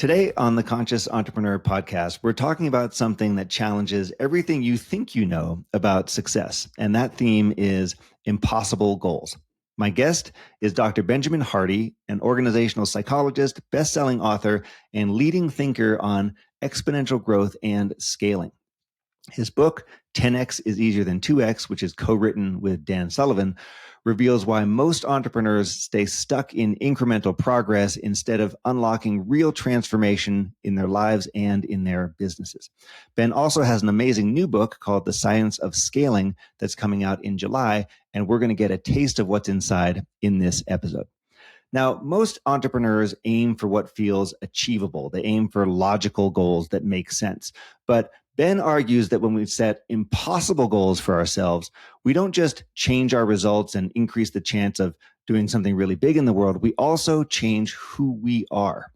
Today on the Conscious Entrepreneur podcast, we're talking about something that challenges everything you think you know about success. And that theme is impossible goals. My guest is Dr. Benjamin Hardy, an organizational psychologist, best-selling author, and leading thinker on exponential growth and scaling. His book, 10X is Easier Than 2X, which is co-written with Dan Sullivan, reveals why most entrepreneurs stay stuck in incremental progress instead of unlocking real transformation in their lives and in their businesses. Ben also has an amazing new book called The Science of Scaling that's coming out in July, and we're going to get a taste of what's inside in this episode. Now, most entrepreneurs aim for what feels achievable. They aim for logical goals that make sense. But Ben argues that when we set impossible goals for ourselves, we don't just change our results and increase the chance of doing something really big in the world. We also change who we are.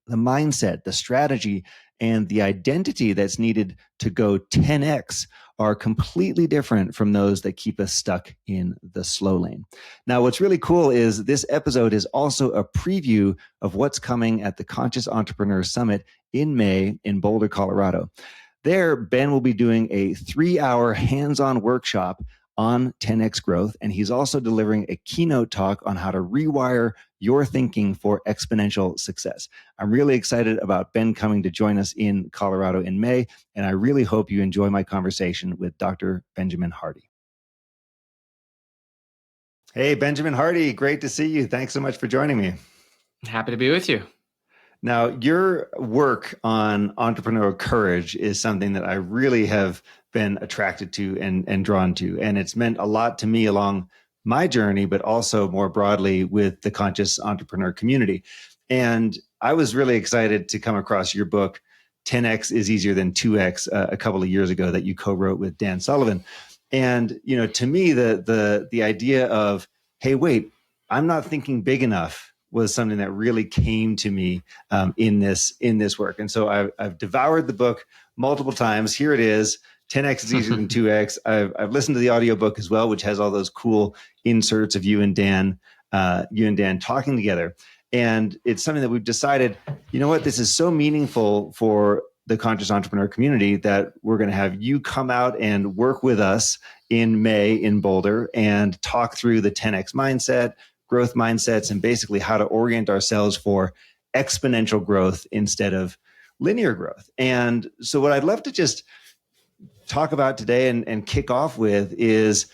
The mindset, the strategy, and the identity that's needed to go 10x are completely different from those that keep us stuck in the slow lane. Now, what's really cool is this episode is also a preview of what's coming at the Conscious Entrepreneur Summit in May in Boulder, Colorado. There, Ben will be doing a 3-hour hands-on workshop on 10x growth, and he's also delivering a keynote talk on how to rewire your thinking for exponential success. I'm really excited about Ben coming to join us in Colorado in May, and I really hope you enjoy my conversation with Dr. Benjamin Hardy. Hey, Benjamin Hardy, great to see you. Thanks so much for joining me. Happy to be with you. Now, your work on entrepreneurial courage is something that I really have been attracted to and drawn to. And it's meant a lot to me along my journey, but also more broadly with the conscious entrepreneur community. And I was really excited to come across your book, 10X is Easier Than 2X, a couple of years ago that you co-wrote with Dan Sullivan. And, you know, to me, the idea of, hey, wait, I'm not thinking big enough was something that really came to me in this work. And so I've devoured the book multiple times. Here it is, 10X is easier than 2X. I've listened to the audiobook as well, which has all those cool inserts of you and Dan talking together. And it's something that we've decided, you know what, this is so meaningful for the conscious entrepreneur community that we're going to have you come out and work with us in May in Boulder and talk through the 10X mindset, growth mindsets, and basically how to orient ourselves for exponential growth instead of linear growth. And so what I'd love to just talk about today and kick off with is,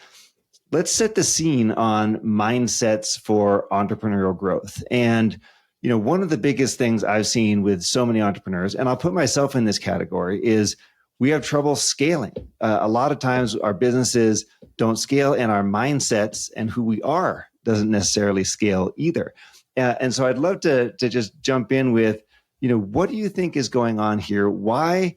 let's set the scene on mindsets for entrepreneurial growth. And, you know, one of the biggest things I've seen with so many entrepreneurs, and I'll put myself in this category, is we have trouble scaling. A lot of times our businesses don't scale, and our mindsets and who we are doesn't necessarily scale either. And so I'd love to just jump in with, you know, what do you think is going on here? Why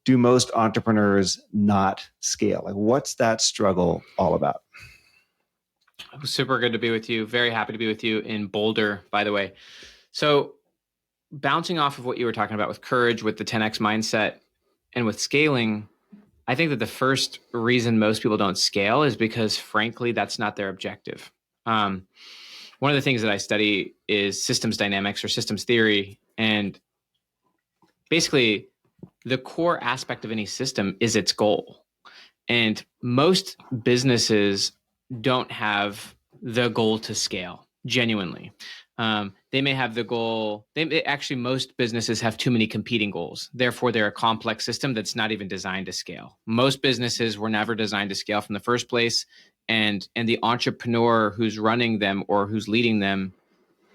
do most entrepreneurs not scale? Like, what's that struggle all about? Super good to be with you. Very happy to be with you in Boulder, by the way. So bouncing off of what you were talking about with courage, with the 10X mindset, and with scaling, I think that the first reason most people don't scale is because, frankly, that's not their objective. One of the things that I study is systems dynamics or systems theory. And basically, the core aspect of any system is its goal. And most businesses don't have the goal to scale, genuinely. They may have the goal. Actually, most businesses have too many competing goals. Therefore, they're a complex system that's not even designed to scale. Most businesses were never designed to scale from the first place. And the entrepreneur who's running them or who's leading them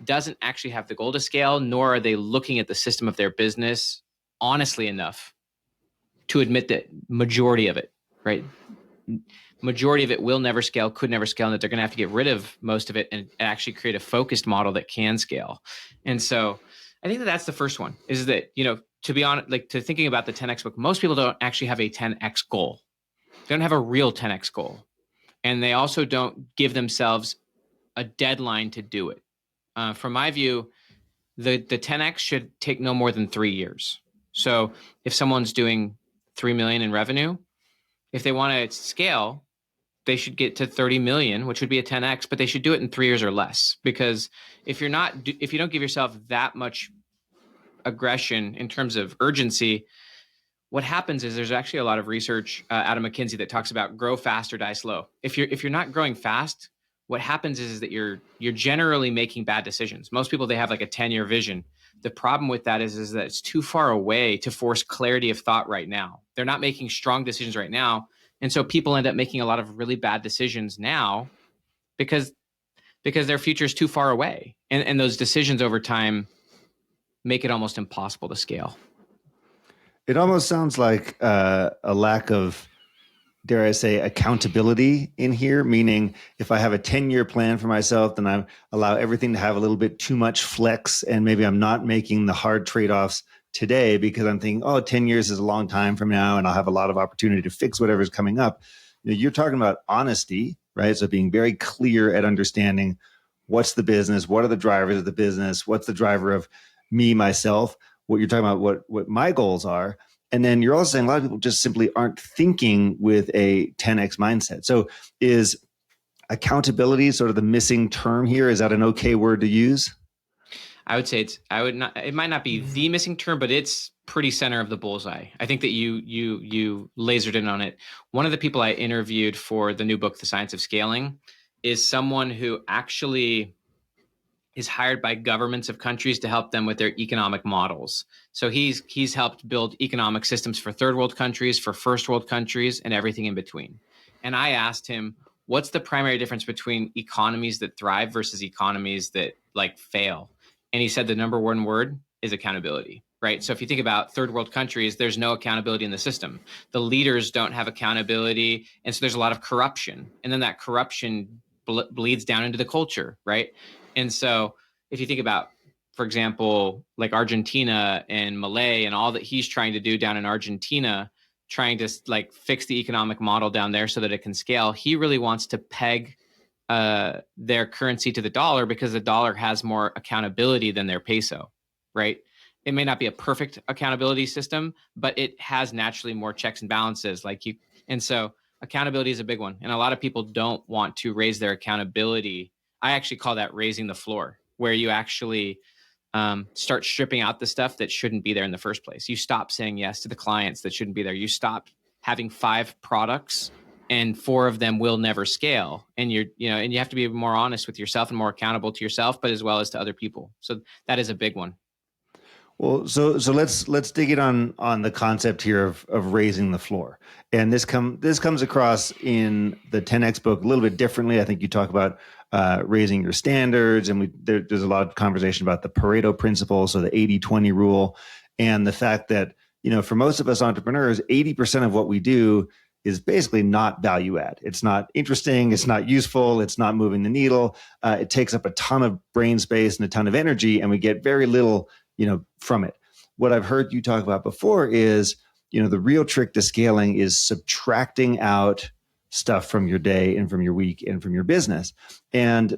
doesn't actually have the goal to scale, nor are they looking at the system of their business honestly enough to admit that majority of it, right? Majority of it will never scale, could never scale, and that they're going to have to get rid of most of it and actually create a focused model that can scale. And so I think that that's the first one, is that, you know, to be honest, like, to thinking about the 10X book, most people don't actually have a 10X goal. They don't have a real 10X goal. And they also don't give themselves a deadline to do it. From my view, the 10X should take no more than 3 years. So if someone's doing 3 million in revenue, if they want to scale, they should get to 30 million, which would be a 10X, but they should do it in 3 years or less. Because if you don't give yourself that much aggression, in terms of urgency, what happens is there's actually a lot of research out of McKinsey that talks about grow fast or die slow. If you're not growing fast, what happens is that you're generally making bad decisions. Most people, they have like a 10-year vision. The problem with that is that it's too far away to force clarity of thought right now. They're not making strong decisions right now. And so people end up making a lot of really bad decisions now because their future is too far away. And those decisions over time make it almost impossible to scale. It almost sounds like a lack of, dare I say, accountability in here, meaning if I have a 10-year plan for myself, then I allow everything to have a little bit too much flex, and maybe I'm not making the hard trade-offs today because I'm thinking, oh, 10 years is a long time from now, and I'll have a lot of opportunity to fix whatever's coming up. You're talking about honesty, right? So being very clear at understanding what's the business, what are the drivers of the business, what's the driver of me, myself, what you're talking about, what my goals are. And then you're also saying a lot of people just simply aren't thinking with a 10x mindset. So is accountability sort of the missing term here? Is that an okay word to use? I would say it might not be the missing term, but it's pretty center of the bullseye. I think that you lasered in on it. One of the people I interviewed for the new book, The Science of Scaling, is someone who actually is hired by governments of countries to help them with their economic models. So he's helped build economic systems for third world countries, for first world countries, and everything in between. And I asked him, what's the primary difference between economies that thrive versus economies that like fail? And he said the number one word is accountability, right? So if you think about third world countries, there's no accountability in the system. The leaders don't have accountability. And so there's a lot of corruption. And then that corruption bleeds down into the culture, right? And so if you think about, for example, like Argentina and Malay and all that he's trying to do down in Argentina, trying to like fix the economic model down there so that it can scale, he really wants to peg their currency to the dollar because the dollar has more accountability than their peso, right? It may not be a perfect accountability system, but it has naturally more checks and balances and so accountability is a big one. And a lot of people don't want to raise their accountability. I actually call that raising the floor, where you actually start stripping out the stuff that shouldn't be there in the first place. You stop saying yes to the clients that shouldn't be there. You stop having 5 products and 4 of them will never scale. And and you have to be more honest with yourself and more accountable to yourself, but as well as to other people. So that is a big one. Well, so let's dig in on the concept here of raising the floor. And this comes across in the 10X book a little bit differently. I think you talk about raising your standards, and there's a lot of conversation about the Pareto principle, so the 80-20 rule, and the fact that, for most of us entrepreneurs, 80% of what we do is basically not value add. It's not interesting. It's not useful. It's not moving the needle. It takes up a ton of brain space and a ton of energy, and we get very little from it. What I've heard you talk about before is, the real trick to scaling is subtracting out stuff from your day and from your week and from your business. And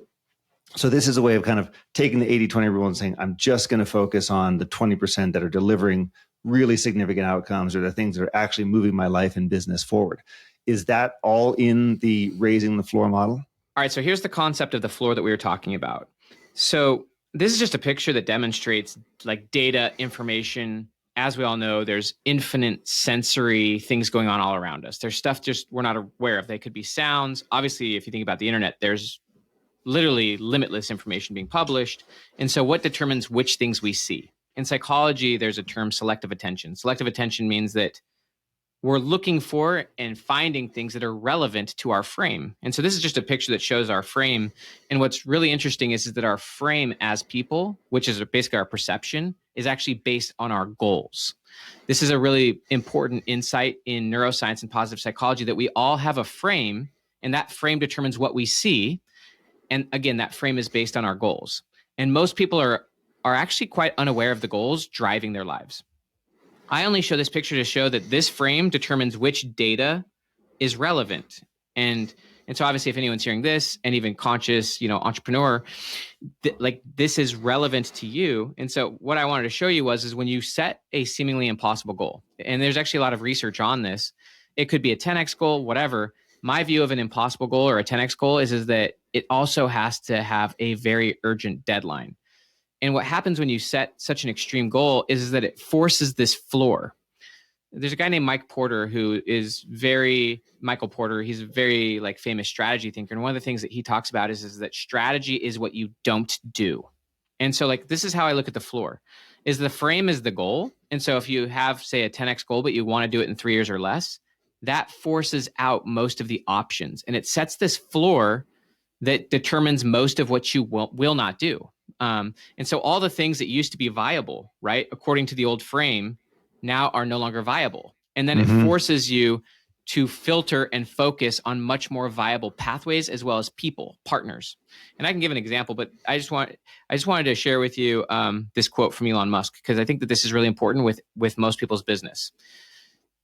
so this is a way of kind of taking the 80-20 rule and saying, I'm just going to focus on the 20% that are delivering really significant outcomes, or the things that are actually moving my life and business forward. Is that all in the raising the floor model? All right. So here's the concept of the floor that we were talking about. So this is just a picture that demonstrates like data, information. As we all know, there's infinite sensory things going on all around us. There's stuff just we're not aware of. They could be sounds. Obviously, if you think about the internet, there's literally limitless information being published. And so what determines which things we see? In psychology, there's a term, selective attention. Selective attention means that we're looking for and finding things that are relevant to our frame. And so this is just a picture that shows our frame. And what's really interesting is that our frame as people, which is basically our perception, is actually based on our goals. This is a really important insight in neuroscience and positive psychology, that we all have a frame, and that frame determines what we see. And again, that frame is based on our goals. And most people are actually quite unaware of the goals driving their lives. I only show this picture to show that this frame determines which data is relevant. And so obviously if anyone's hearing this, and even conscious, entrepreneur, this is relevant to you. And so what I wanted to show you is when you set a seemingly impossible goal, and there's actually a lot of research on this, it could be a 10X goal, whatever. My view of an impossible goal or a 10X goal is that it also has to have a very urgent deadline. And what happens when you set such an extreme goal is that it forces this floor. There's a guy named Michael Porter. He's a very like famous strategy thinker. And one of the things that he talks about is that strategy is what you don't do. And so like, this is how I look at the floor. Is the frame is the goal. And so if you have, say, a 10x goal, but you want to do it in 3 years or less, that forces out most of the options. And it sets this floor that determines most of what you will not do. And so all the things that used to be viable, right, according to the old frame, now are no longer viable. And then it forces you to filter and focus on much more viable pathways, as well as people, partners. And I can give an example, but I just wanted to share with you this quote from Elon Musk, because I think that this is really important with most people's business.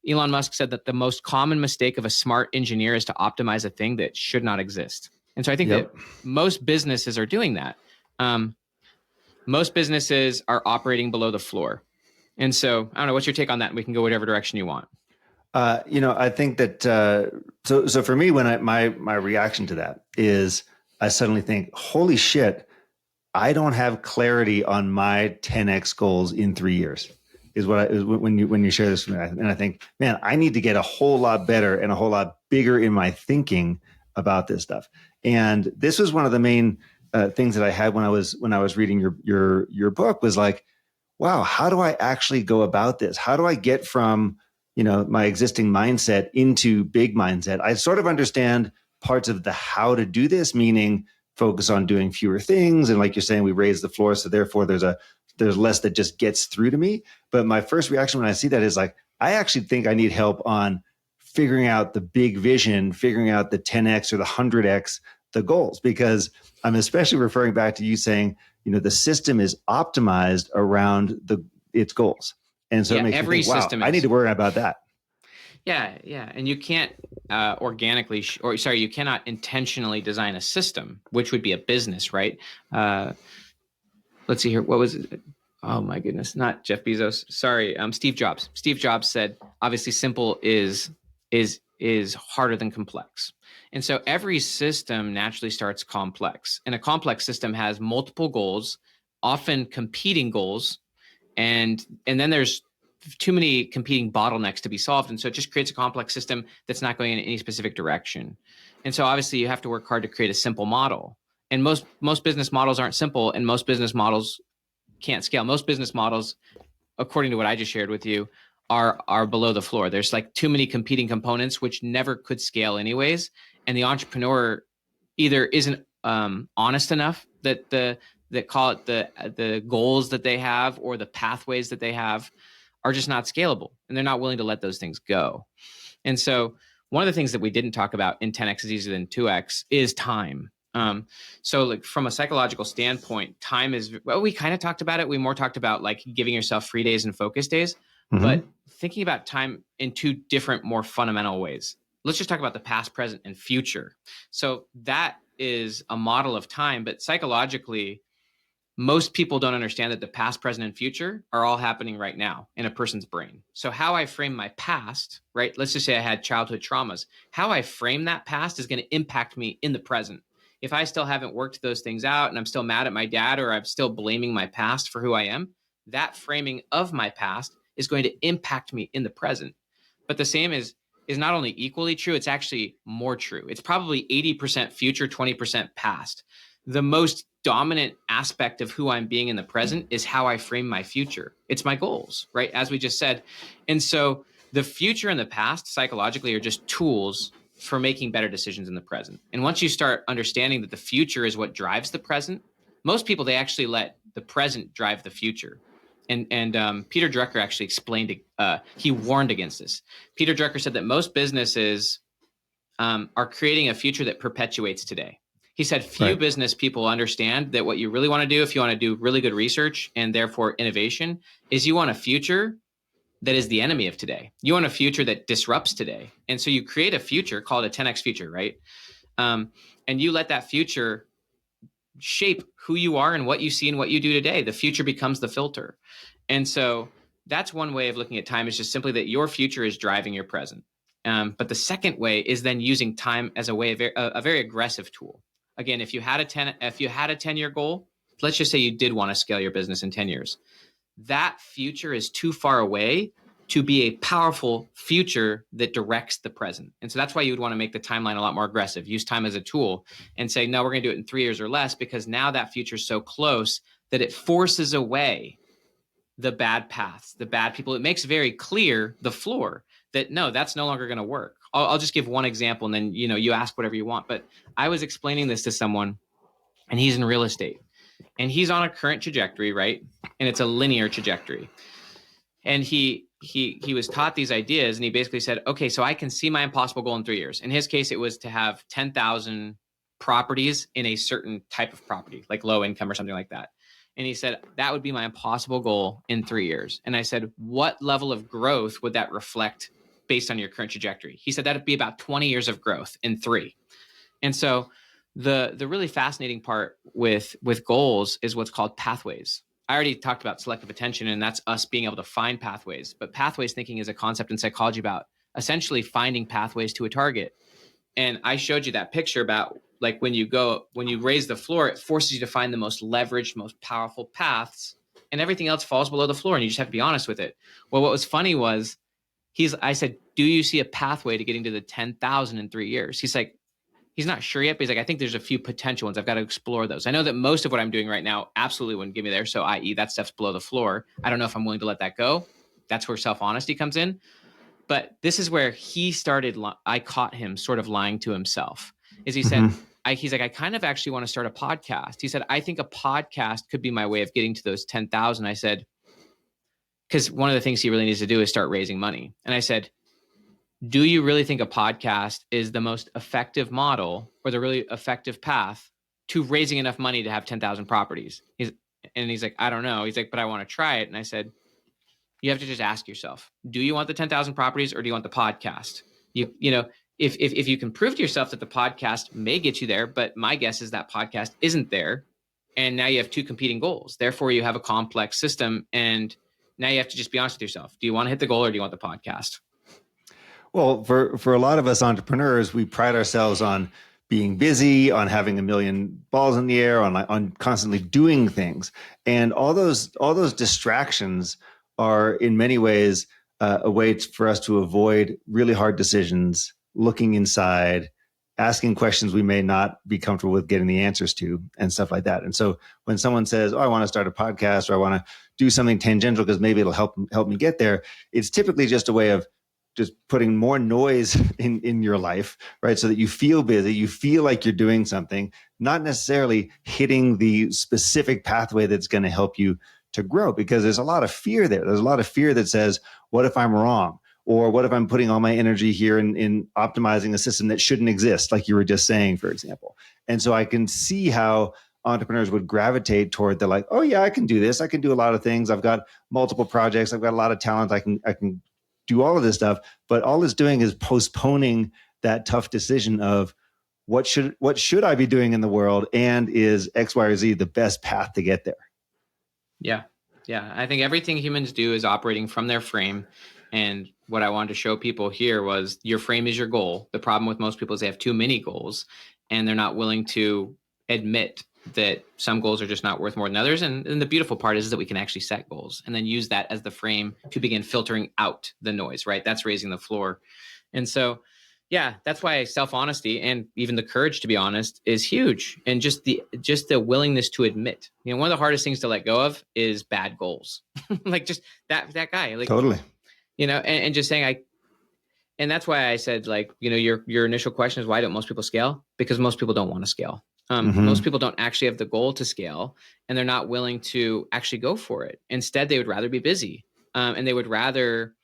Elon Musk said that the most common mistake of a smart engineer is to optimize a thing that should not exist. And so I think that most businesses are doing that. Most businesses are operating below the floor. And so I don't know, what's your take on that? We can go whatever direction you want. I think that, so for me, when my reaction to that is I suddenly think, holy shit, I don't have clarity on my 10x goals in 3 years is when you share this with me. And I think, man, I need to get a whole lot better and a whole lot bigger in my thinking about this stuff. And this was one of the main things that I had when I was reading your book was like, wow, how do I actually go about this? How do I get from, my existing mindset into big mindset? I sort of understand parts of the how to do this, meaning focus on doing fewer things. And like you're saying, we raise the floor. So therefore there's less that just gets through to me. But my first reaction when I see that is like, I actually think I need help on figuring out the big vision, figuring out the 10x or the 100x, the goals, because I'm especially referring back to you saying, the system is optimized around its goals. And so it makes me think, wow, I need to worry about that. Yeah. And you can't you cannot intentionally design a system, which would be a business, right? Let's see here. What was it? Oh my goodness. Not Jeff Bezos. Sorry. Steve Jobs. Steve Jobs said, obviously simple is harder than complex. And so every system naturally starts complex, and a complex system has multiple goals, often competing goals. And then there's too many competing bottlenecks to be solved. And so it just creates a complex system that's not going in any specific direction. And so obviously you have to work hard to create a simple model. And most business models aren't simple, and most business models can't scale. Most business models, according to what I just shared with you, are below the floor. There's like too many competing components, which never could scale anyways. And the entrepreneur either isn't honest enough that call it the goals that they have or the pathways that they have are just not scalable, and they're not willing to let those things go. And so one of the things that we didn't talk about in 10x is easier than 2x is time. So like from a psychological standpoint, time is, well, we kind of talked about it. We more talked about like giving yourself free days and focus days, but thinking about time in two different, more fundamental ways. Let's just talk about the past, present, and future. So that is a model of time, but psychologically, most people don't understand that the past, present, and future are all happening right now in a person's brain. So how I frame my past, right? Let's just say I had childhood traumas. How I frame that past is going to impact me in the present. If I still haven't worked those things out and I'm still mad at my dad, or I'm still blaming my past for who I am, that framing of my past is going to impact me in the present. But the same is not only equally true, it's actually more true. It's probably 80% future, 20% past. The most dominant aspect of who I'm being in the present is how I frame my future. It's my goals, right? As we just said. And so the future and the past psychologically are just tools for making better decisions in the present. And once you start understanding that the future is what drives the present, most people, they actually let the present drive the future. And Peter Drucker actually explained it. He warned against this. Peter Drucker said that most businesses are creating a future that perpetuates today. He said few business people understand that what you really want to do, if you want to do really good research and therefore innovation, is you want a future that is the enemy of today. You want a future that disrupts today. And so you create a future called a 10x future, right? And you let that future shape who you are and what you see and what you do today. The future becomes the filter. And so that's one way of looking at time, is just simply that your future is driving your present. But the second way is then using time as a way of a very aggressive tool. Again, if you had a 10-year goal, let's just say you did want to scale your business in 10 years. That future is too far away to be a powerful future that directs the present. And so that's why you would want to make the timeline a lot more aggressive, use time as a tool and say, no, we're going to do it in 3 years or less, because now that future is so close that it forces away the bad paths, the bad people. It makes very clear the floor that no, that's no longer going to work. I'll just give one example, and then, you ask whatever you want. But I was explaining this to someone, and he's in real estate, and he's on a current trajectory, right? And it's a linear trajectory. And he was taught these ideas, and he basically said, okay, so I can see my impossible goal in 3 years. In his case, it was to have 10,000 properties in a certain type of property, like low income or something like that. And he said, that would be my impossible goal in 3 years. And I said, what level of growth would that reflect based on your current trajectory? He said, that'd be about 20 years of growth in 3. And so the really fascinating part with goals is what's called pathways. I already talked about selective attention, and that's us being able to find pathways. But pathways thinking is a concept in psychology about essentially finding pathways to a target. And I showed you that picture about like when you raise the floor, it forces you to find the most leveraged, most powerful paths, and everything else falls below the floor, and you just have to be honest with it. Well, what was funny was I said, do you see a pathway to getting to the 10,000 in 3 years? He's like, he's not sure yet, but he's like, I think there's a few potential ones. I've got to explore those. I know that most of what I'm doing right now absolutely wouldn't get me there. So i.e. that stuff's below the floor. I don't know if I'm willing to let that go. That's where self-honesty comes in. But this is where he started. I caught him sort of lying to himself. Is he said, he's like, I kind of actually want to start a podcast. He said, I think a podcast could be my way of getting to those 10,000. I said, because one of the things he really needs to do is start raising money. And I said, do you really think a podcast is the most effective model or the really effective path to raising enough money to have 10,000 properties? He's like, I don't know. He's like, but I want to try it. And I said, you have to just ask yourself, do you want the 10,000 properties or do you want the podcast? If you can prove to yourself that the podcast may get you there, but my guess is that podcast isn't there. And now you have two competing goals. Therefore, you have a complex system. And now you have to just be honest with yourself. Do you want to hit the goal or do you want the podcast? Well, for a lot of us entrepreneurs, we pride ourselves on being busy, on having a million balls in the air, on constantly doing things. And all those distractions are in many ways a way for us to avoid really hard decisions, looking inside, asking questions we may not be comfortable with getting the answers to, and stuff like that. And so when someone says, oh, I want to start a podcast, or I want to do something tangential because maybe it'll help me get there, it's typically just a way of just putting more noise in your life, right? So that you feel busy, you feel like you're doing something, not necessarily hitting the specific pathway that's going to help you to grow, because there's a lot of fear there. There's a lot of fear that says, what if I'm wrong? Or what if I'm putting all my energy here in optimizing a system that shouldn't exist, like you were just saying, for example. And so I can see how entrepreneurs would gravitate toward the like, oh yeah, I can do this. I can do a lot of things. I've got multiple projects. I've got a lot of talent. I can do all of this stuff, but all it's doing is postponing that tough decision of what should I be doing in the world, and is X, Y, or Z the best path to get there? Yeah. I think everything humans do is operating from their frame. And what I wanted to show people here was your frame is your goal. The problem with most people is they have too many goals, and they're not willing to admit that some goals are just not worth more than others. And the beautiful part is that we can actually set goals and then use that as the frame to begin filtering out the noise, right? That's raising the floor. And so, yeah, that's why self-honesty and even the courage to be honest is huge. And just the willingness to admit, one of the hardest things to let go of is bad goals. Like just that guy, like totally, and just saying, and that's why I said, like, your initial question is, why don't most people scale? Because most people don't want to scale. Most people don't actually have the goal to scale, and they're not willing to actually go for it. Instead, they would rather be busy, and they'd rather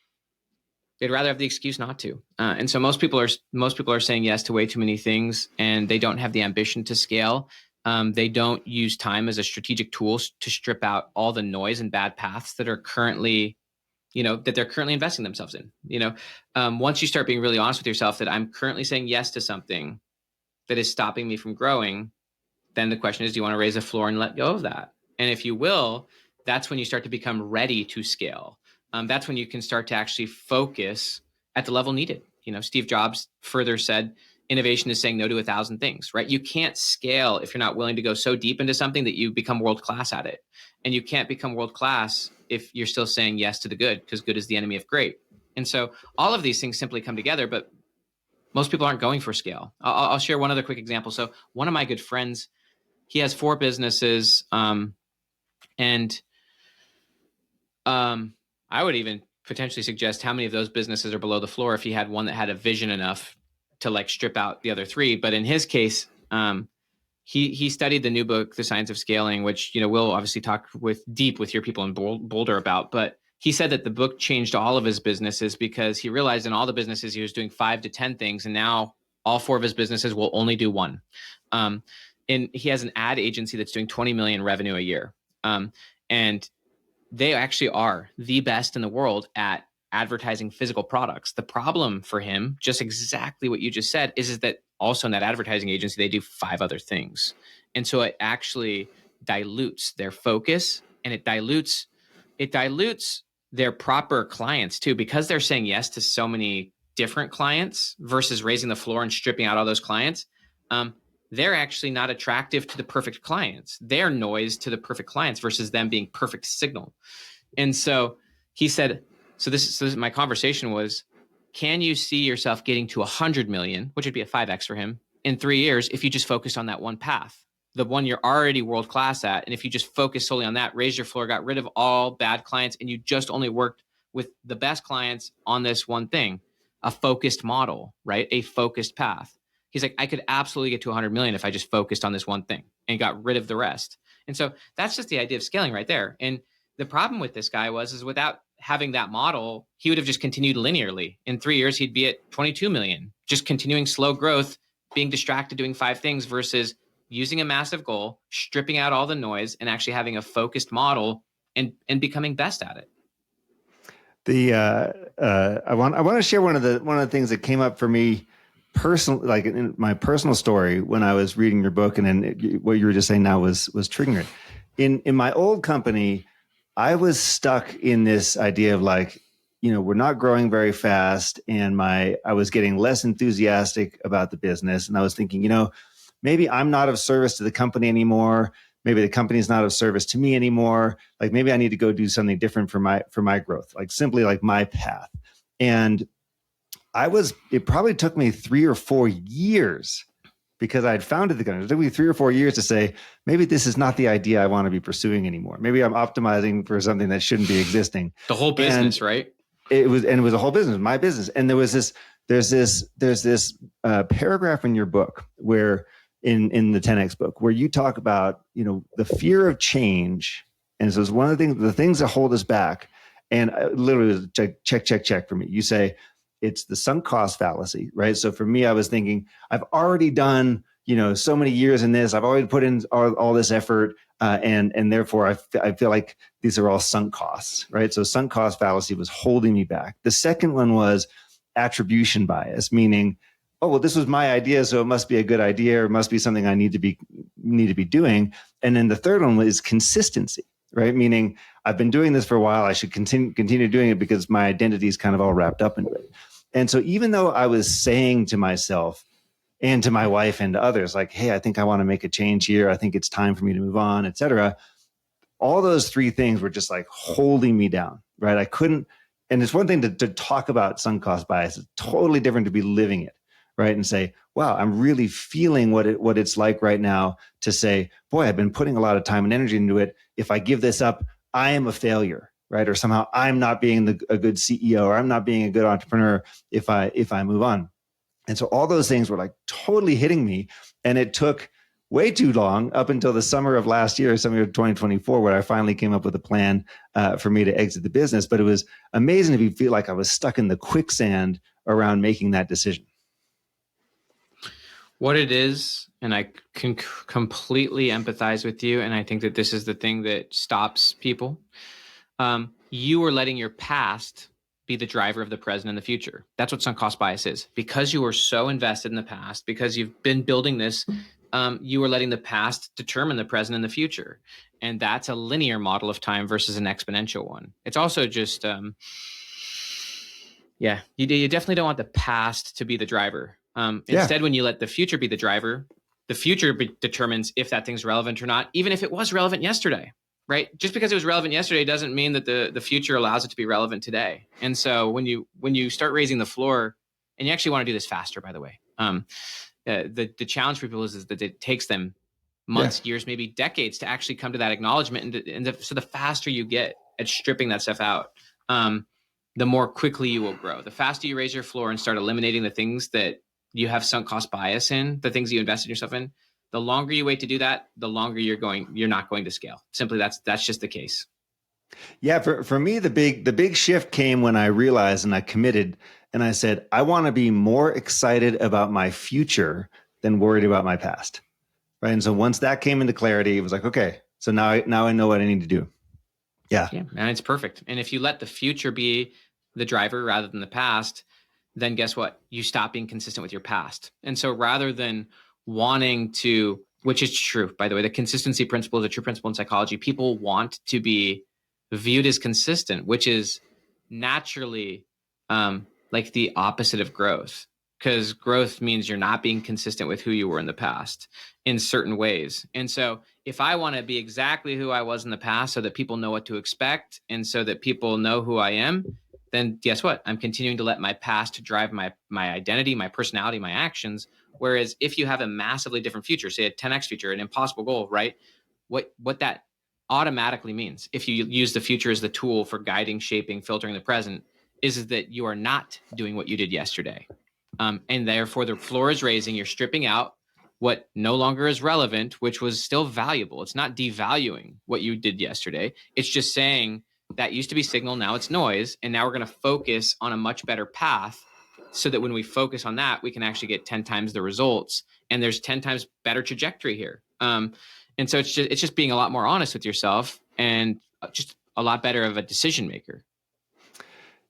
have the excuse not to. And so most people are saying yes to way too many things, and they don't have the ambition to scale. They don't use time as a strategic tool to strip out all the noise and bad paths that are currently, that they're currently investing themselves in. Once you start being really honest with yourself that I'm currently saying yes to something that is stopping me from growing, then the question is, do you want to raise the floor and let go of that? And if you will, that's when you start to become ready to scale. That's when you can start to actually focus at the level needed. Steve Jobs further said, Innovation is saying no to 1,000 things, right? You can't scale if you're not willing to go so deep into something that you become world-class at it. And you can't become world-class if you're still saying yes to the good, because good is the enemy of great. And so all of these things simply come together, but most people aren't going for scale. I'll share one other quick example. So one of my good friends, he has 4 businesses, and I would even potentially suggest how many of those businesses are below the floor if he had one that had a vision enough to like strip out the other 3. But in his case, he studied the new book, The Science of Scaling, which, we'll obviously talk with your people in Boulder about. But he said that the book changed all of his businesses because he realized in all the businesses he was doing 5 to 10 things, and now all 4 of his businesses will only do 1. And he has an ad agency that's doing 20 million revenue a year. And they actually are the best in the world at advertising physical products. The problem for him, just exactly what you just said, is that also in that advertising agency, they do 5 other things. And so it actually dilutes their focus, and it dilutes their proper clients too, because they're saying yes to so many different clients versus raising the floor and stripping out all those clients. They're actually not attractive to the perfect clients. They're noise to the perfect clients versus them being perfect signal. And so he said, so my conversation was, can you see yourself getting to 100 million, which would be a 5X for him, in 3 years if you just focused on that one path, the one you're already world-class at? And if you just focus solely on that, raised your floor, got rid of all bad clients, and you just only worked with the best clients on this one thing, a focused model, right? A focused path. He's like, I could absolutely get to 100 million if I just focused on this one thing and got rid of the rest. And so that's just the idea of scaling right there. And the problem with this guy is without having that model, he would have just continued linearly. In 3 years, he'd be at 22 million, just continuing slow growth, being distracted, doing 5 things versus using a massive goal, stripping out all the noise, and actually having a focused model and becoming best at it. I want to share one of the things that came up for me personally, like in my personal story when I was reading your book, and then what you were just saying now was triggering it. In my old company, I was stuck in this idea of like, we're not growing very fast, and I was getting less enthusiastic about the business, and I was thinking, maybe I'm not of service to the company anymore. Maybe the company's not of service to me anymore. Like maybe I need to go do something different for my growth, like simply like my path. And it probably took me 3 or 4 years, because I'd founded the company. It took me 3 or 4 years to say, maybe this is not the idea I want to be pursuing anymore. Maybe I'm optimizing for something that shouldn't be existing. The whole business, right? It was a whole business, my business. And there's this paragraph in your book where in the 10X book where you talk about, the fear of change. And so it's one of the things that hold us back. And literally check for me. You say, it's the sunk cost fallacy, right? So for me, I was thinking, I've already done, so many years in this. I've already put in all this effort, and therefore I feel like these are all sunk costs, right? So sunk cost fallacy was holding me back. The second one was attribution bias, meaning, oh, well, this was my idea, so it must be a good idea, or it must be something I need to be doing. And then the third one was consistency, right? Meaning I've been doing this for a while. I should continue doing it because my identity is kind of all wrapped up into it. And so even though I was saying to myself and to my wife and to others, like, hey, I think I want to make a change here. I think it's time for me to move on, et cetera. All those 3 things were just like holding me down, right? I couldn't, and it's one thing to talk about sunk cost bias. It's totally different to be living it, right? And say, wow, I'm really feeling what it's like right now to say, boy, I've been putting a lot of time and energy into it. If I give this up, I am a failure, right? Or somehow I'm not being a good CEO, or I'm not being a good entrepreneur if I move on. And so all those things were like totally hitting me. And it took way too long, up until the summer of last year, summer of 2024, where I finally came up with a plan for me to exit the business. But it was amazing to feel like I was stuck in the quicksand around making that decision. What it is, and I can completely empathize with you, and I think that this is the thing that stops people. You are letting your past be the driver of the present and the future. That's what sunk cost bias is. Because you were so invested in the past, because you've been building this, you are letting the past determine the present and the future. And that's a linear model of time versus an exponential one. It's also just, you definitely don't want the past to be the driver. Yeah. Instead, when you let the future be the driver, the future determines if that thing's relevant or not, even if it was relevant yesterday, right? Just because it was relevant yesterday doesn't mean that the future allows it to be relevant today. And so when you start raising the floor, and you actually want to do this faster, by the way, the challenge for people is that it takes them months, years, maybe decades to actually come to that acknowledgement. So the faster you get at stripping that stuff out, the more quickly you will grow. The faster you raise your floor and start eliminating the things that you have sunk cost bias in, the things you invested yourself in, the longer you wait to do that, the longer you're not going to scale. Simply, that's just the case. Yeah, for me, the big shift came when I realized and I committed and I said, I want to be more excited about my future than worried about my past. Right. And so once that came into clarity, it was like, okay, so now I know what I need to do. Yeah. Yeah. And it's perfect. And if you let the future be the driver rather than the past, then guess what? You stop being consistent with your past. And so rather than wanting to, which is true, by the way, the consistency principle is a true principle in psychology. People want to be viewed as consistent, which is naturally like the opposite of growth, because growth means you're not being consistent with who you were in the past in certain ways. And so if I want to be exactly who I was in the past so that people know what to expect and so that people know who I am, then guess what? I'm continuing to let my past drive my identity, my personality, my actions. Whereas if you have a massively different future, say a 10x future, an impossible goal, right? What that automatically means, if you use the future as the tool for guiding, shaping, filtering the present, is that you are not doing what you did yesterday. And therefore the floor is raising, you're stripping out what no longer is relevant, which was still valuable. It's not devaluing what you did yesterday. It's just saying that used to be signal, now it's noise. And now we're going to focus on a much better path so that when we focus on that, we can actually get 10 times the results. And there's 10 times better trajectory here. And so it's just being a lot more honest with yourself and just a lot better of a decision maker.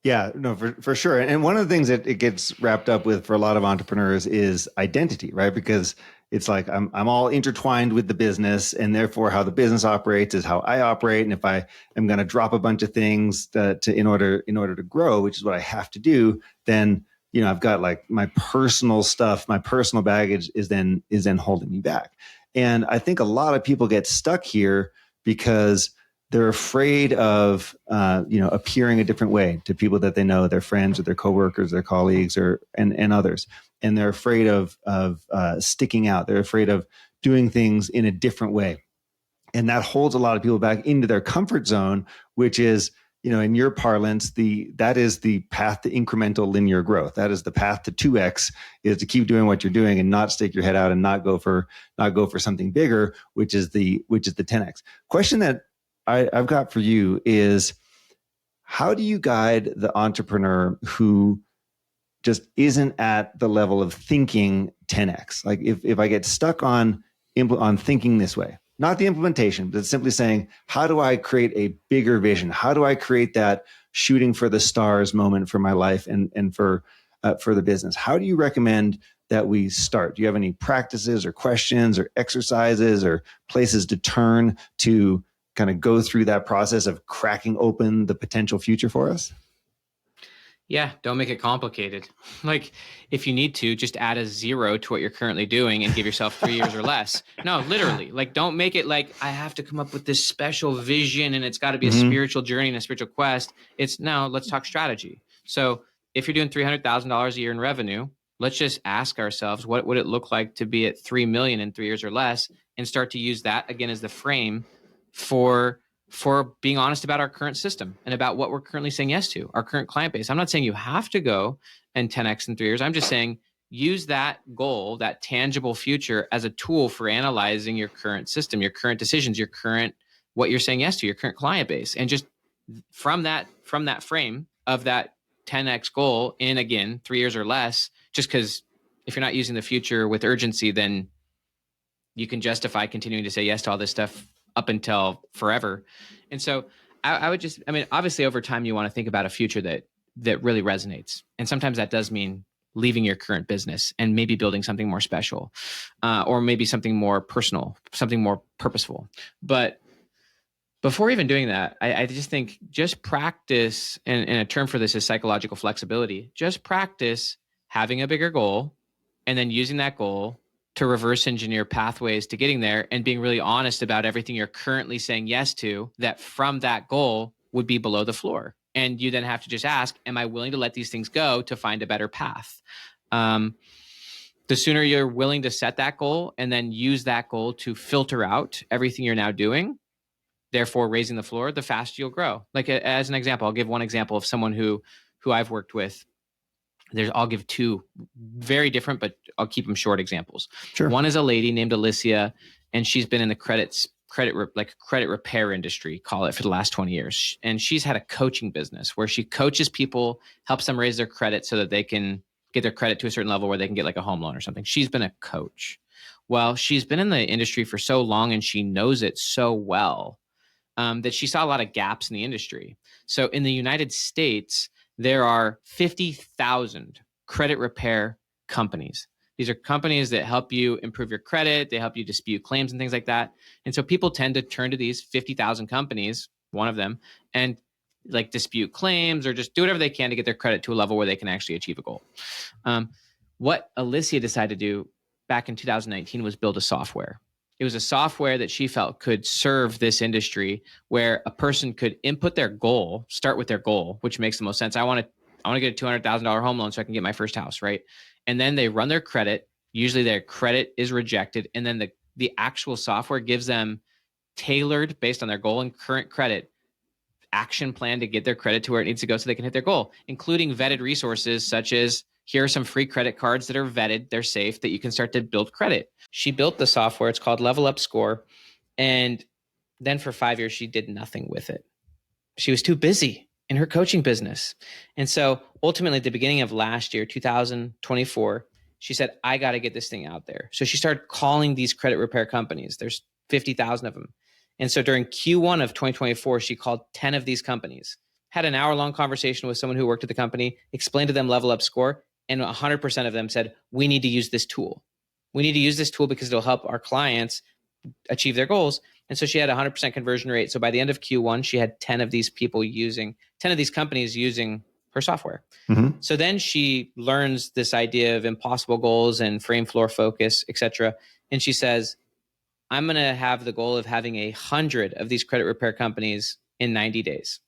Yeah, no, for sure. And one of the things that it gets wrapped up with for a lot of entrepreneurs is identity, right? Because it's like I'm all intertwined with the business, and therefore how the business operates is how I operate. And if I am going to drop a bunch of things in order to grow, which is what I have to do, then I've got like my personal stuff, my personal baggage is then holding me back. And I think a lot of people get stuck here because they're afraid of, appearing a different way to people that they know, their friends or their coworkers, their colleagues, and others. And they're afraid of sticking out. They're afraid of doing things in a different way. And that holds a lot of people back into their comfort zone, which is, in your parlance, that is the path to incremental linear growth. That is the path to 2x, is to keep doing what you're doing and not stick your head out and not go for something bigger, which is the 10x. Question that I've got for you is, how do you guide the entrepreneur who just isn't at the level of thinking 10x? Like if I get stuck on thinking this way, not the implementation, but simply saying, how do I create a bigger vision? How do I create that shooting for the stars moment for my life and for the business? How do you recommend that we start? Do you have any practices or questions or exercises or places to turn to kind of go through that process of cracking open the potential future for us? Yeah, don't make it complicated. Like, if you need to, just add a 0 to what you're currently doing and give yourself 3 years or less. No, literally, like, don't make it like I have to come up with this special vision and it's got to be a spiritual journey and a spiritual quest. It's no, let's talk strategy. So if you're doing $300,000 a year in revenue, let's just ask ourselves, what would it look like to be at 3 million in 3 years or less, and start to use that again as the frame for being honest about our current system and about what we're currently saying yes to, our current client base. I'm not saying you have to go and 10x in 3 years. I'm just saying use that goal, that tangible future, as a tool for analyzing your current system, your current decisions, what you're saying yes to, your current client base. And just from that frame of that 10x goal in, again, 3 years or less, just because if you're not using the future with urgency, then you can justify continuing to say yes to all this stuff up until forever. And so I would just, obviously over time you want to think about a future that really resonates. And sometimes that does mean leaving your current business and maybe building something more special, or maybe something more personal, something more purposeful. But before even doing that, I just think just practice, and a term for this is psychological flexibility. Just practice having a bigger goal and then using that goal to reverse engineer pathways to getting there and being really honest about everything you're currently saying yes to that from that goal would be below the floor. And you then have to just ask, am I willing to let these things go to find a better path? The sooner you're willing to set that goal and then use that goal to filter out everything you're now doing, therefore raising the floor, the faster you'll grow. Like as an example, I'll give one example of someone who I've worked with. I'll give two very different, but I'll keep them short examples. Sure. One is a lady named Alicia, and she's been in the credit repair industry, call it, for the last 20 years. And she's had a coaching business where she coaches people, helps them raise their credit so that they can get their credit to a certain level where they can get like a home loan or something. She's been a coach. Well, she's been in the industry for so long and she knows it so well that she saw a lot of gaps in the industry. So in the United States, there are 50,000 credit repair companies. These are companies that help you improve your credit. They help you dispute claims and things like that. And so people tend to turn to these 50,000 companies, one of them, and like dispute claims or just do whatever they can to get their credit to a level where they can actually achieve a goal. What Alicia decided to do back in 2019 was build a software. It was a software that she felt could serve this industry where a person could input their goal, start with their goal, which makes the most sense. I want to get a $200,000 home loan so I can get my first house, right? And then they run their credit. Usually their credit is rejected. And then the actual software gives them tailored, based on their goal and current credit, action plan to get their credit to where it needs to go so they can hit their goal, including vetted resources such as, here are some free credit cards that are vetted, they're safe, that you can start to build credit. She built the software. It's called Level Up Score. And then for 5 years, she did nothing with it. She was too busy in her coaching business. And so ultimately at the beginning of last year, 2024, she said, I got to get this thing out there. So she started calling these credit repair companies. There's 50,000 of them. And so during Q1 of 2024, she called 10 of these companies, had an hour-long conversation with someone who worked at the company, explained to them Level Up Score, and 100% of them said, we need to use this tool. We need to use this tool because it'll help our clients achieve their goals. And so she had a 100% conversion rate. So by the end of Q1, she had 10 of these companies using her software. Mm-hmm. So then she learns this idea of impossible goals and frame floor focus, et cetera. And she says, I'm going to have the goal of having 100 of these credit repair companies in 90 days.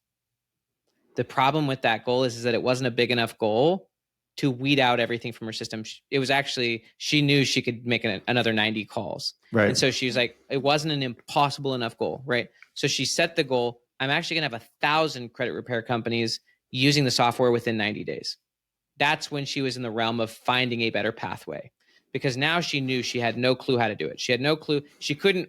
The problem with that goal is that it wasn't a big enough goal to weed out everything from her system. It was actually, she knew she could make another 90 calls. Right. And so she was like, it wasn't an impossible enough goal, right? So she set the goal, I'm actually going to have 1,000 credit repair companies using the software within 90 days. That's when she was in the realm of finding a better pathway, because now she knew she had no clue how to do it. She had no clue. She couldn't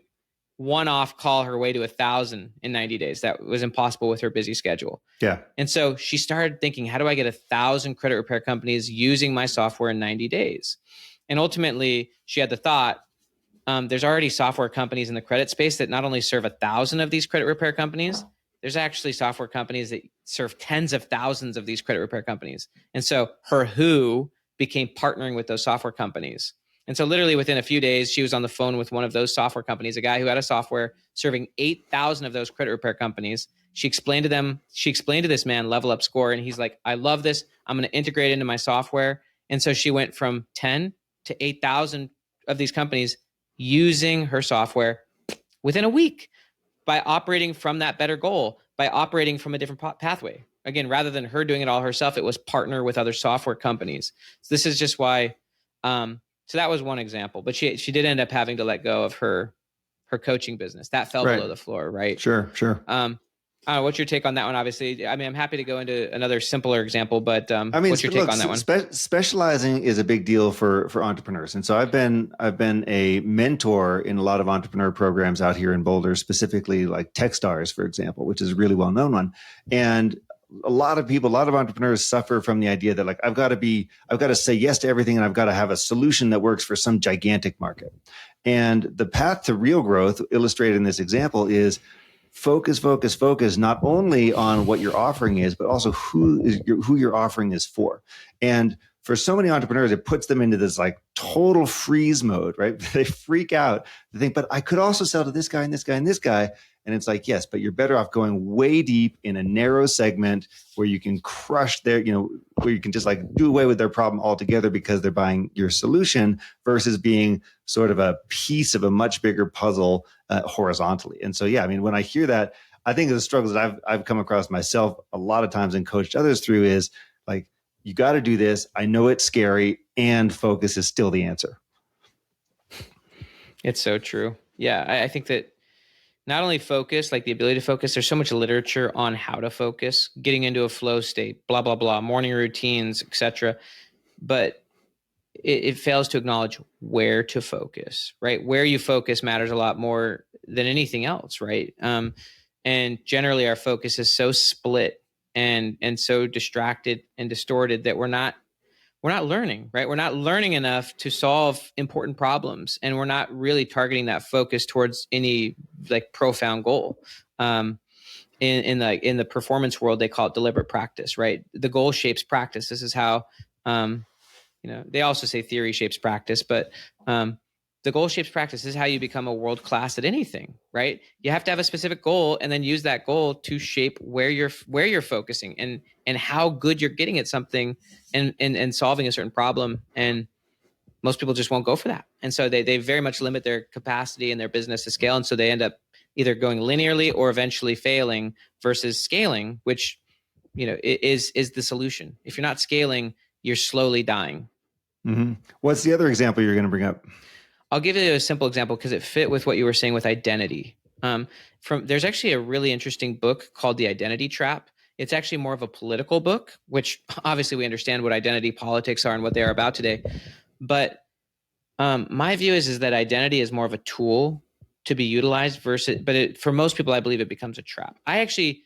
one-off call her way to 1,000 in 90 days. That was impossible with her busy schedule. Yeah. And so she started thinking, how do I get 1,000 credit repair companies using my software in 90 days? And ultimately, she had the thought, there's already software companies in the credit space that not only serve 1,000 of these credit repair companies, there's actually software companies that serve tens of thousands of these credit repair companies. And so her who became partnering with those software companies. And so literally within a few days, she was on the phone with one of those software companies, a guy who had a software serving 8,000 of those credit repair companies. She explained to this man Level Up Score, and he's like, I love this. I'm going to integrate it into my software. And so she went from 10 to 8,000 of these companies using her software within a week by operating from that better goal, by operating from a different pathway. Again, rather than her doing it all herself, it was partner with other software companies. So this is just why, so that was one example, but she did end up having to let go of her coaching business. That fell below the floor, right? Sure. What's your take on that one? Obviously, I mean, I'm happy to go into another simpler example, but what's your take on that one? Specializing is a big deal for entrepreneurs, and so I've been a mentor in a lot of entrepreneur programs out here in Boulder, specifically like Techstars, for example, which is a really well known one, and a lot of entrepreneurs suffer from the idea that like, I've got to say yes to everything and I've got to have a solution that works for some gigantic market. And the path to real growth illustrated in this example is focus, not only on what your offering is, but also who your offering is for. And for so many entrepreneurs, it puts them into this like total freeze mode, right? They freak out. They think, but I could also sell to this guy and this guy and this guy. And it's like, yes, but you're better off going way deep in a narrow segment where you can crush their, where you can just like do away with their problem altogether because they're buying your solution, versus being sort of a piece of a much bigger puzzle horizontally. And so, yeah, I mean, when I hear that, I think the struggles that I've come across myself a lot of times and coached others through is like, you got to do this. I know it's scary, and focus is still the answer. It's so true. Yeah, I think that not only focus, like the ability to focus, there's so much literature on how to focus, getting into a flow state, blah, blah, blah, morning routines, etc. But it fails to acknowledge where to focus, right? Where you focus matters a lot more than anything else, right? And generally our focus is so split and so distracted and distorted that we're not learning, right? We're not learning enough to solve important problems, and we're not really targeting that focus towards any like profound goal. In the performance world, they call it deliberate practice, right? The goal shapes practice. This is how, they also say theory shapes practice, but the goal shapes practice. This is how you become a world class at anything, right? You have to have a specific goal and then use that goal to shape where you're focusing and how good you're getting at something and solving a certain problem. And most people just won't go for that. And so they very much limit their capacity and their business to scale. And so they end up either going linearly or eventually failing, versus scaling, which, is the solution. If you're not scaling, you're slowly dying. Mm-hmm. What's the other example you're going to bring up? I'll give you a simple example because it fit with what you were saying with identity. There's actually a really interesting book called The Identity Trap. It's actually more of a political book, which obviously we understand what identity politics are and what they are about today. But my view is that identity is more of a tool to be utilized for most people, I believe it becomes a trap. I actually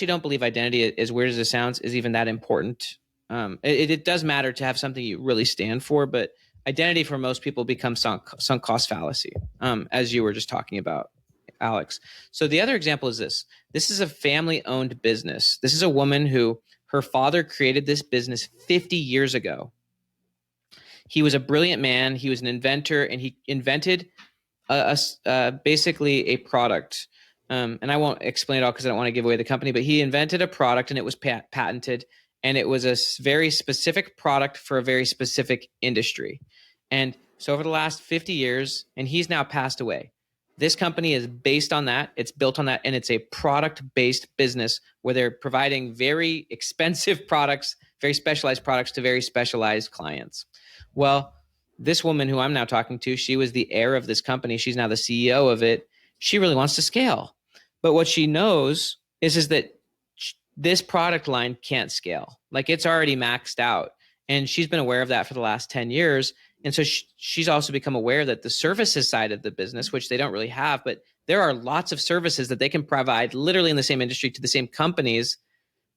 don't believe identity, as weird as it sounds, is even that important. It does matter to have something you really stand for, but identity for most people becomes sunk cost fallacy, as you were just talking about, Alex. So the other example is this. This is a family-owned business. This is a woman who, her father created this business 50 years ago. He was a brilliant man. He was an inventor, and he invented basically a product. And I won't explain it all because I don't want to give away the company, but he invented a product and it was patented. And it was a very specific product for a very specific industry. And so over the last 50 years, and he's now passed away, this company is based on that. It's built on that. And it's a product-based business where they're providing very expensive products, very specialized products to very specialized clients. Well, this woman who I'm now talking to, she was the heir of this company. She's now the CEO of it. She really wants to scale. But what she knows is that this product line can't scale. Like, it's already maxed out. And she's been aware of that for the last 10 years. And so she's also become aware that the services side of the business, which they don't really have, but there are lots of services that they can provide literally in the same industry to the same companies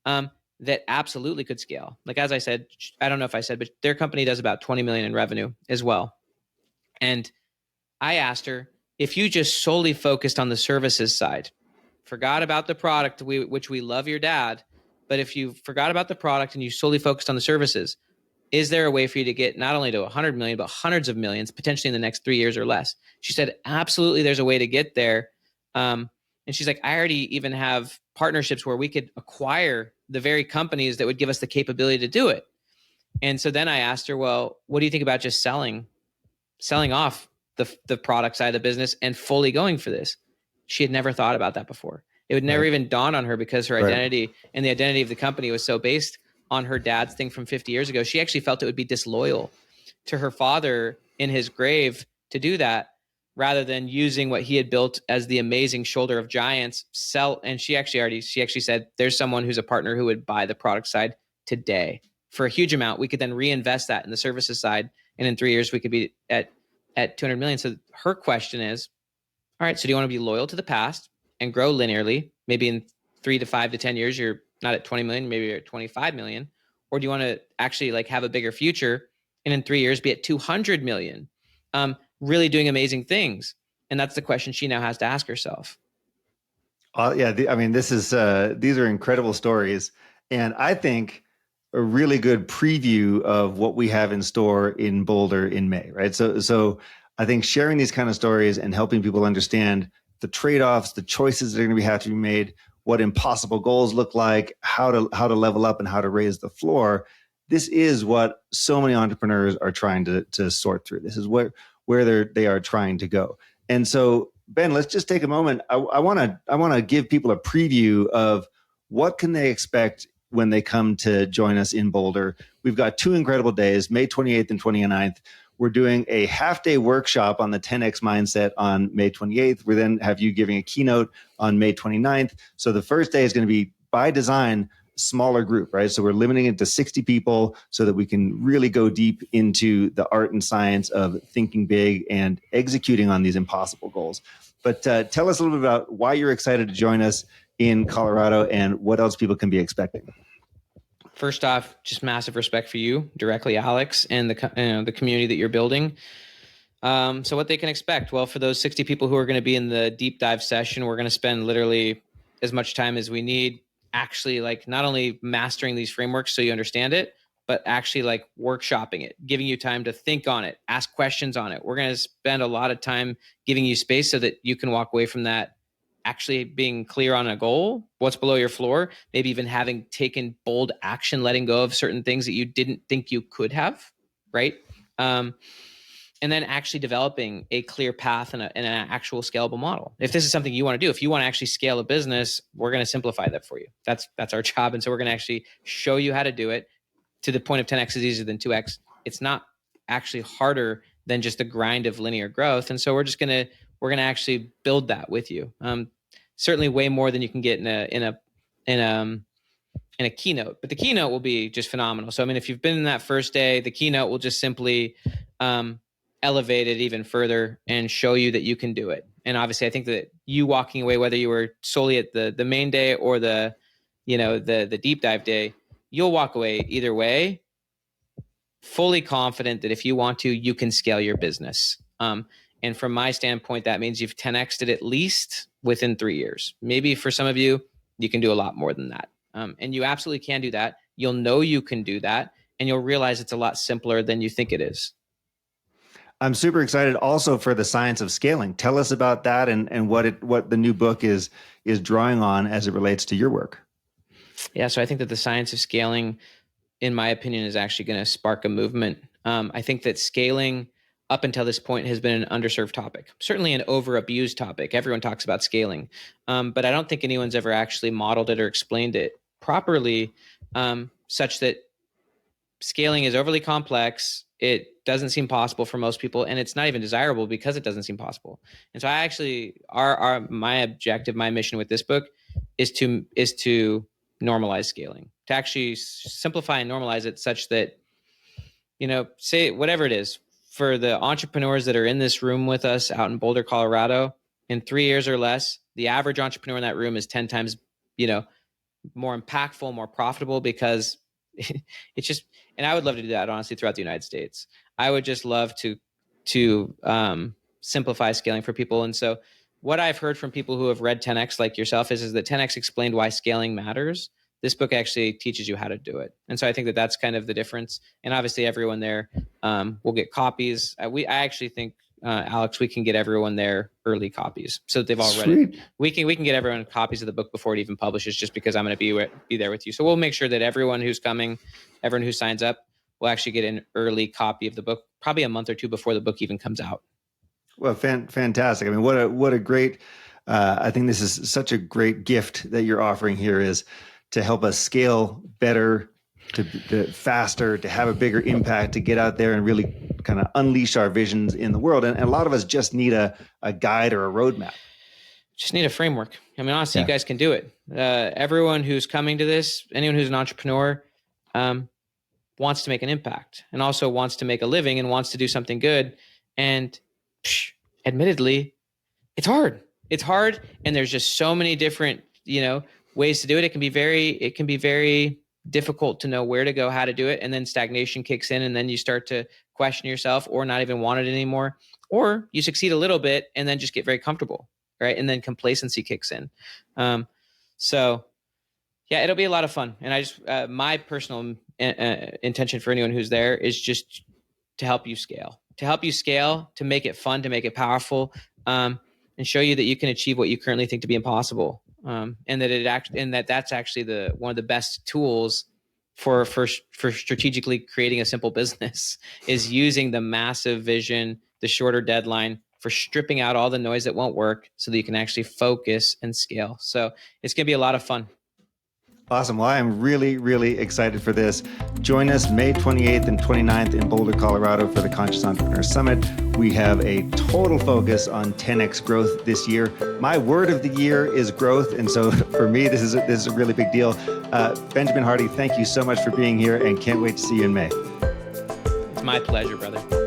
that absolutely could scale. Like, as I said, I don't know if I said, but their company does about 20 million in revenue as well. And I asked her, if you just solely focused on the services side, forgot about the product, which we love your dad, but if you forgot about the product and you solely focused on the services, is there a way for you to get not only to 100 million, but hundreds of millions, potentially in the next 3 years or less? She said, absolutely, there's a way to get there. And she's like, I already even have partnerships where we could acquire the very companies that would give us the capability to do it. And so then I asked her, well, what do you think about just selling off the product side of the business and fully going for this? She had never thought about that before. It would never even dawn on her because her identity and the identity of the company was so based on her dad's thing from 50 years ago. She actually felt it would be disloyal to her father in his grave to do that, rather than using what he had built as the amazing shoulder of giants, sell. And she actually said, there's someone who's a partner who would buy the product side today for a huge amount. We could then reinvest that in the services side. And in 3 years, we could be at 200 million. So her question is, all right, so do you want to be loyal to the past and grow linearly? Maybe in 3 to 5 to 10 years, you're not at 20 million, maybe you're at 25 million. Or do you want to actually like have a bigger future and in 3 years be at 200 million, really doing amazing things? And that's the question she now has to ask herself. I mean, these are incredible stories. And I think a really good preview of what we have in store in Boulder in May, right? So I think sharing these kind of stories and helping people understand the trade-offs, the choices that are going to have to be made, what impossible goals look like, how to level up and how to raise the floor. This is what so many entrepreneurs are trying to sort through. This is where they are trying to go. And so, Ben, let's just take a moment. I want to give people a preview of what can they expect when they come to join us in Boulder. We've got 2 incredible days, May 28th and 29th. We're doing a half-day workshop on the 10X mindset on May 28th. We then have you giving a keynote on May 29th. So the first day is going to be, by design, smaller group, right? So we're limiting it to 60 people so that we can really go deep into the art and science of thinking big and executing on these impossible goals. But tell us a little bit about why you're excited to join us in Colorado and what else people can be expecting. First off, just massive respect for you directly, Alex, and the community that you're building. So what they can expect? Well, for those 60 people who are going to be in the deep dive session, we're going to spend literally as much time as we need, actually, like, not only mastering these frameworks so you understand it, but actually like workshopping it, giving you time to think on it, ask questions on it. We're going to spend a lot of time giving you space so that you can walk away from that actually being clear on a goal, what's below your floor, maybe even having taken bold action, letting go of certain things that you didn't think you could have, right? And then actually developing a clear path and an actual scalable model. If this is something you want to do, if you want to actually scale a business, we're going to simplify that for you. That's our job. And so we're going to actually show you how to do it to the point of 10X is easier than 2X. It's not actually harder than just the grind of linear growth. And so we're going to actually build that with you. Certainly way more than you can get in a keynote, but the keynote will be just phenomenal. So, I mean, if you've been in that first day, the keynote will just simply elevate it even further and show you that you can do it. And obviously, I think that you walking away, whether you were solely at the main day or the deep dive day, you'll walk away either way fully confident that if you want to, you can scale your business. And from my standpoint, that means you've 10x'd it at least within 3 years. Maybe for some of you, you can do a lot more than that. And you absolutely can do that. You'll know you can do that, and you'll realize it's a lot simpler than you think it is. I'm super excited also for the science of scaling. Tell us about that and what the new book is drawing on as it relates to your work. Yeah, so I think that the science of scaling, in my opinion, is actually going to spark a movement. I think that scaling up until this point has been an underserved topic, certainly an over-abused topic. Everyone talks about scaling, but I don't think anyone's ever actually modeled it or explained it properly, such that scaling is overly complex. It doesn't seem possible for most people, and it's not even desirable because it doesn't seem possible. And so I actually, my objective, my mission with this book is to normalize scaling, to actually simplify and normalize it such that, say whatever it is, for the entrepreneurs that are in this room with us out in Boulder, Colorado, in 3 years or less, the average entrepreneur in that room is 10 times, more impactful, more profitable, because it's just, and I would love to do that, honestly, throughout the United States. I would just love to simplify scaling for people. And so what I've heard from people who have read 10X like yourself is that 10X explained why scaling matters. This book actually teaches you how to do it. And so I think that that's kind of the difference. And obviously everyone there will get copies. I actually think, Alex, we can get everyone there early copies so that they've all read it. We can get everyone copies of the book before it even publishes, just because I'm going to be there with you. So we'll make sure that everyone who's coming, everyone who signs up, will actually get an early copy of the book, probably a month or two before the book even comes out. Well, fantastic. I mean, what a great, I think this is such a great gift that you're offering here, is to help us scale better, to faster, to have a bigger impact, to get out there and really kind of unleash our visions in the world. And a lot of us just need a guide or a roadmap. Just need a framework. I mean, honestly, You guys can do it. Everyone who's coming to this, anyone who's an entrepreneur, wants to make an impact, and also wants to make a living, and wants to do something good. And admittedly, it's hard. It's hard. And there's just so many different, ways to do it. It can be very difficult to know where to go, how to do it. And then stagnation kicks in, and then you start to question yourself, or not even want it anymore. Or you succeed a little bit and then just get very comfortable, right? And then complacency kicks in. So yeah, it'll be a lot of fun. And I just, my personal intention for anyone who's there is just to help you scale, to make it fun, to make it powerful, and show you that you can achieve what you currently think to be impossible. And that's actually one of the best tools for strategically creating a simple business is using the massive vision, the shorter deadline, for stripping out all the noise that won't work so that you can actually focus and scale. So it's going to be a lot of fun. Awesome. Well, I'm really, really excited for this. Join us May 28th and 29th in Boulder, Colorado for the Conscious Entrepreneur Summit. We have a total focus on 10x growth this year. My word of the year is growth. And so for me, this is a really big deal. Benjamin Hardy, thank you so much for being here and can't wait to see you in May. It's my pleasure, brother.